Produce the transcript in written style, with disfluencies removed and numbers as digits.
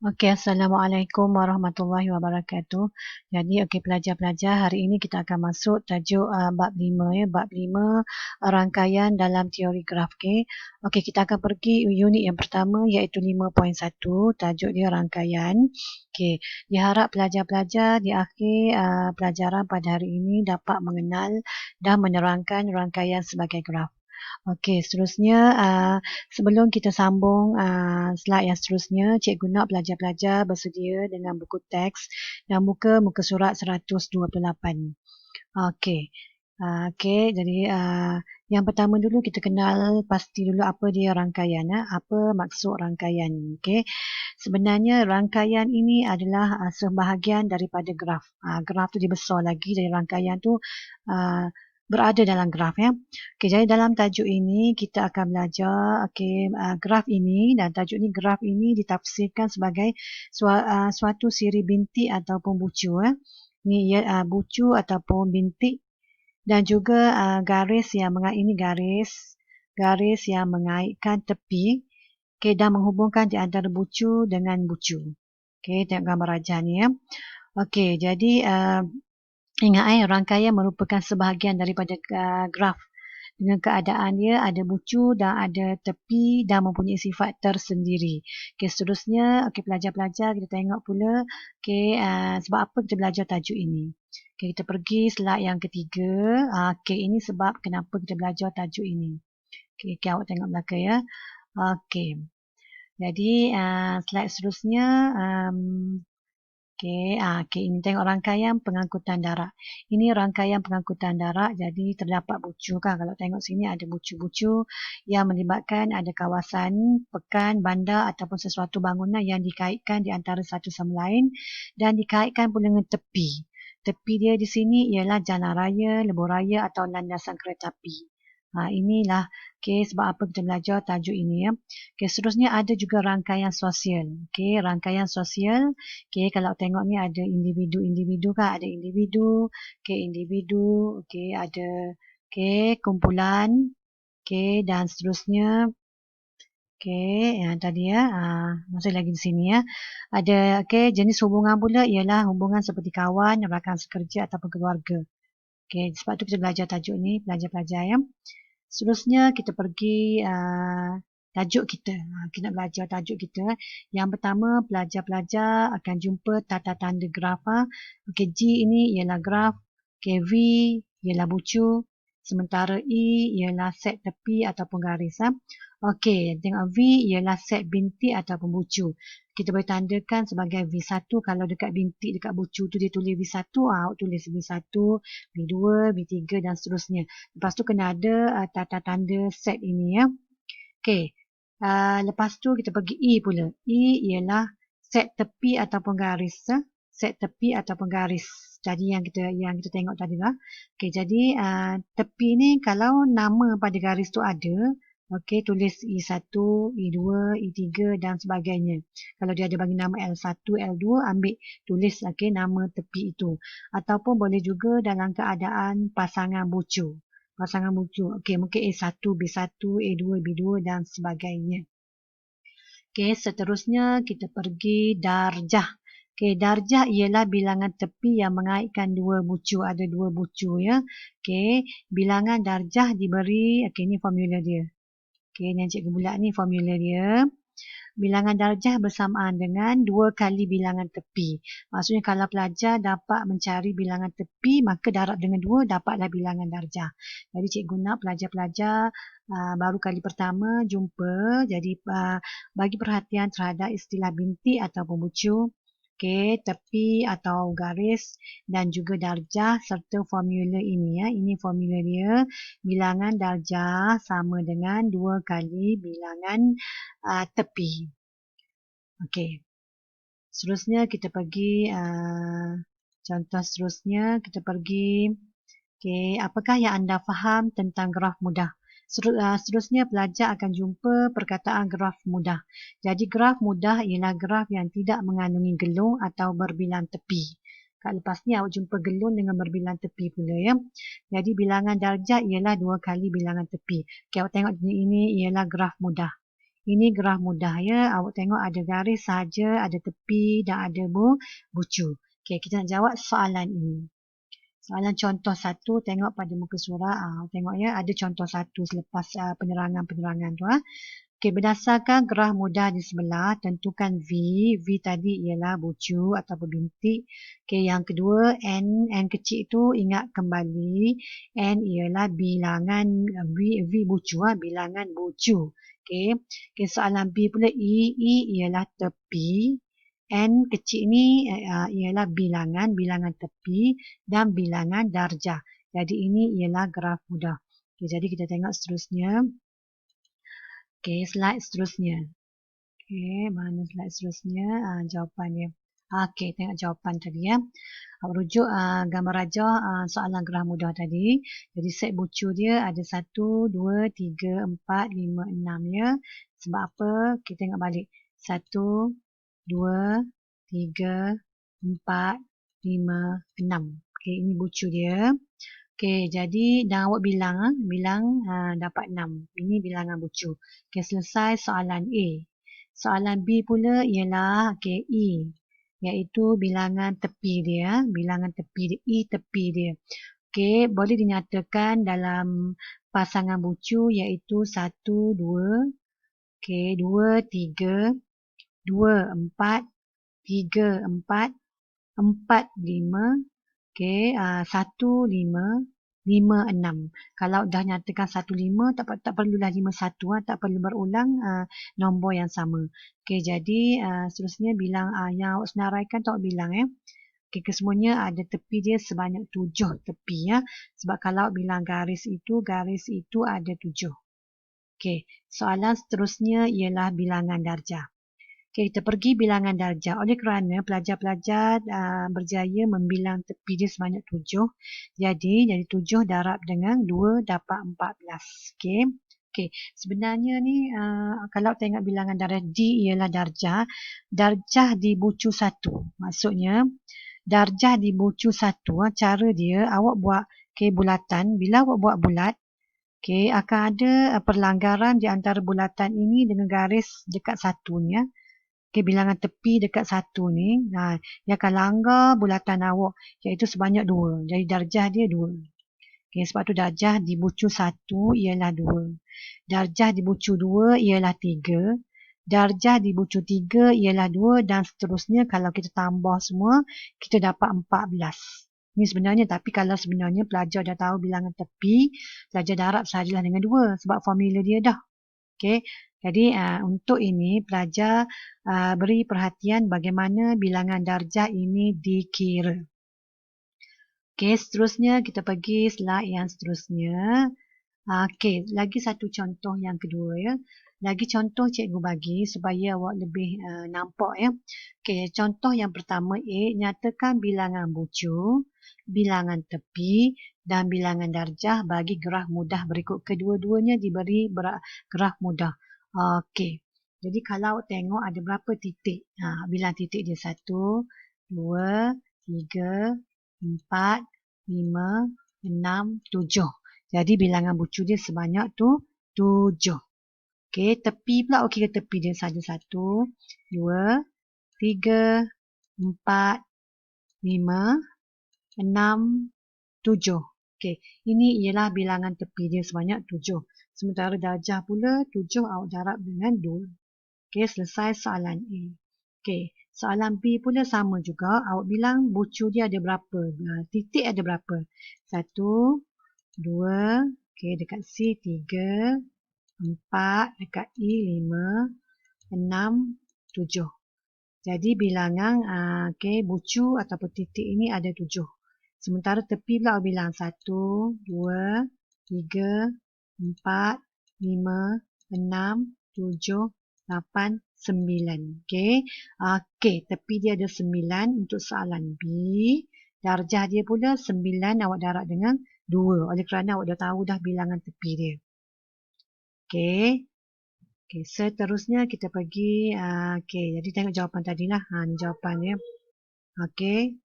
Okey, Assalamualaikum warahmatullahi wabarakatuh. Jadi, okey pelajar-pelajar, hari ini kita akan masuk tajuk bab 5 ya, bab 5 rangkaian dalam teori graf. Okey. Okey, kita akan pergi unit yang pertama iaitu 5.1, tajuk dia rangkaian. Okey, diharap pelajar-pelajar di akhir pelajaran pada hari ini dapat mengenal dan menerangkan rangkaian sebagai graf. Okey, seterusnya sebelum kita sambung slide yang seterusnya, cikgu nak pelajar-pelajar bersedia dengan buku teks dan buka muka surat 128. Okey. Okey, jadi yang pertama dulu kita kenal pasti dulu apa dia rangkaian. Apa maksud rangkaian. Okey. Sebenarnya rangkaian ini adalah sebahagian daripada graf. Graf tu dia besar lagi, jadi rangkaian tu berada dalam graf ya. Okey, jadi dalam tajuk ini kita akan belajar graf ini, dan tajuk ni graf ini ditafsirkan sebagai suatu siri bintik ataupun bucu ya. Ni bucu ataupun bintik, dan juga garis yang ini garis yang mengaitkan tepi, dan menghubungkan di antara bucu dengan bucu. Okey, tengok gambar rajah ni ya. Okey, jadi ingat rangkaian merupakan sebahagian daripada graf dengan keadaan dia ada bucu dan ada tepi dan mempunyai sifat tersendiri. Okey, seterusnya pelajar-pelajar kita tengok pula sebab apa kita belajar tajuk ini. Okey, kita pergi slide yang ketiga. Okey, ini sebab kenapa kita belajar tajuk ini. Okey, awak tengok belakang ya. Okey. Jadi slide seterusnya ini tengok rangkaian pengangkutan darat. Ini rangkaian pengangkutan darat, jadi terdapat bucu kan. Kalau tengok sini ada bucu-bucu yang melibatkan ada kawasan, pekan, bandar ataupun sesuatu bangunan yang dikaitkan di antara satu sama lain dan dikaitkan pula dengan tepi. Tepi dia di sini ialah jalan raya, lebuh raya atau landasan kereta api. Inilah sebab apa kita belajar tajuk ini ya. Seterusnya ada juga rangkaian sosial. Rangkaian sosial. Kalau tengok ni ada individu-individu kan, ada individu, individu, ada kumpulan, dan seterusnya. Yang tadi ya, masih lagi di sini ya. Ada jenis hubungan pula ialah hubungan seperti kawan, rakan sekerja ataupun keluarga. Sebab tu kita belajar tajuk ni, pelajar-pelajar ya. Seterusnya kita pergi tajuk kita. Kita nak belajar tajuk kita. Yang pertama, pelajar-pelajar akan jumpa tata tanda graf. G ini ialah graf. V ialah bucu. Sementara E ialah set tepi ataupun garis. Tengok V ialah set bintik ataupun bucu. Kita boleh tandakan sebagai V1 kalau dekat bintik, dekat bucu tu dia tulis V1. Awak tulis V1, V2, V3 dan seterusnya. Lepas tu kena ada tata tanda set ini ya. Lepas tu kita pergi E pula. E ialah set tepi ataupun garis. Set tepi ataupun garis. Jadi yang kita tengok tadi lah. Jadi tepi ni kalau nama pada garis tu ada, tulis E1, E2, E3 dan sebagainya. Kalau dia ada bagi nama L1, L2, ambil tulis nama tepi itu. Ataupun boleh juga dalam keadaan pasangan bucu. Pasangan bucu. Mungkin A1, B1, A2, B2 dan sebagainya. Seterusnya kita pergi darjah. Darjah ialah bilangan tepi yang mengaitkan dua bucu. Ada dua bucu ya. Bilangan darjah diberi, ini formula dia. Yang cikgu bulat ni formula dia. Bilangan darjah bersamaan dengan 2 kali bilangan tepi. Maksudnya kalau pelajar dapat mencari bilangan tepi, maka darab dengan 2 dapatlah bilangan darjah. Jadi cikgu nak pelajar-pelajar baru kali pertama jumpa. Jadi bagi perhatian terhadap istilah bintik ataupun bucu. Tepi atau garis dan juga darjah serta formula ini ya. Ini formula dia. Bilangan darjah sama dengan 2 kali bilangan tepi. Seterusnya kita pergi contoh seterusnya kita pergi apakah yang anda faham tentang graf mudah? Seterusnya pelajar akan jumpa perkataan graf mudah. Jadi graf mudah ialah graf yang tidak mengandungi gelung atau berbilang tepi. Kat lepas ni awak jumpa gelung dengan berbilang tepi pula ya. Jadi bilangan darjah ialah 2 kali bilangan tepi. Awak tengok ini ialah graf mudah. Ini graf mudah ya. Awak tengok ada garis saja, ada tepi dan ada bucu. Okey, kita nak jawab soalan ini. Soalan contoh satu, tengok pada muka surah. Tengok ya, ada contoh satu selepas penerangan-penerangan tu. Okey, berdasarkan graf mudah di sebelah, tentukan V. V tadi ialah bucu atau bintik. Okey, yang kedua N kecil itu ingat kembali. N ialah bilangan V bucu, bilangan bucu. Okey. Okey, soalan B pula E ialah tepi. N kecil ni ialah bilangan tepi dan bilangan darjah. Jadi ini ialah graf mudah. Okey, jadi kita tengok seterusnya. Okey, slide seterusnya. Okey, mana slide seterusnya? Jawapan dia. Okey, tengok jawapan tadi ya. Rujuk gambar rajah soalan graf mudah tadi. Jadi set bucu dia ada 1, 2, 3, 4, 5, 6 ya. Sebab apa? Kita tengok balik. 1, 2, 3, 4, 5, 6. Okey, ini bucu dia. Okey, jadi dan awak bilang dapat 6. Ini bilangan bucu. Okey, selesai soalan A. Soalan B pula ialah E, iaitu bilangan tepi dia, E tepi dia. Okey, boleh dinyatakan dalam pasangan bucu iaitu 1, 2, okey, 2, 3, 2, 4, 3, 4, 4, 5, okey, 1, 5, 5, 6. Kalau dah nyatakan 1, 5, tak perlulah 5, 1. Tak perlu berulang nombor yang sama. Okey, jadi seterusnya bilang yang awak senaraikan tak bilang Okey, kesemuanya ada tepi dia sebanyak 7 tepi ya. Sebab kalau bilang garis itu ada 7. Okey, soalan seterusnya ialah bilangan darjah. Okay, kita pergi bilangan darjah. Oleh kerana pelajar-pelajar berjaya membilang tepi dia sebanyak 7. Jadi 7 darab dengan 2 dapat 14. Okey. Okey, sebenarnya ni kalau tengok bilangan darjah, D ialah darjah. Darjah di bucu 1. Maksudnya darjah di bucu 1, cara dia awak buat bulatan. Bila awak buat bulat, akan ada perlanggaran di antara bulatan ini dengan garis dekat satu ni bilangan tepi dekat 1 ni, dia akan langgar bulatan awak, iaitu sebanyak 2. Jadi darjah dia 2. Sebab tu darjah di bucu 1 ialah 2. Darjah di bucu 2 ialah 3. Darjah di bucu 3 ialah 2 dan seterusnya kalau kita tambah semua, kita dapat 14. Ini sebenarnya, tapi kalau sebenarnya pelajar dah tahu bilangan tepi, pelajar darab sahajalah dengan 2 sebab formula dia dah. Okey. Jadi untuk ini pelajar beri perhatian bagaimana bilangan darjah ini dikira. Okey, seterusnya kita pergi slide yang seterusnya. Okey, lagi satu contoh yang kedua ya. Lagi contoh cikgu bagi supaya awak lebih nampak ya. Okey, contoh yang pertama A, nyatakan bilangan bucu, bilangan tepi dan bilangan darjah bagi graf mudah berikut. Kedua-duanya diberi graf mudah. Okey. Jadi kalau tengok ada berapa titik? Bilang titik dia 1, 2, 3, 4, 5, 6, 7. Jadi bilangan bucu dia sebanyak 7. Okey, tepi pula okey ke tepi dia saja 1, 2, 3, 4, 5, 6, 7. Okey, ini ialah bilangan tepi dia sebanyak 7. Sementara darjah pula 7 awak darab dengan 2. Okey, selesai soalan A. Okey, soalan B pula sama juga. Awak bilang bucu dia ada berapa? Titik ada berapa? 1, 2, okey, dekat C 3, 4, dekat E 5, 6, 7. Jadi bilangan bucu ataupun titik ini ada 7. Sementara tepi pula awak bilang 1, 2, 3, 4, 5, 6, 7, 8, 9. Okey, tepi dia ada 9 untuk soalan B. Darjah dia pula 9 awak darab dengan 2. Oleh kerana awak dah tahu dah bilangan tepi dia. Okey. Okey, seterusnya kita pergi. Okey, jadi tengok jawapan tadilah. Ni jawapan dia. Okey.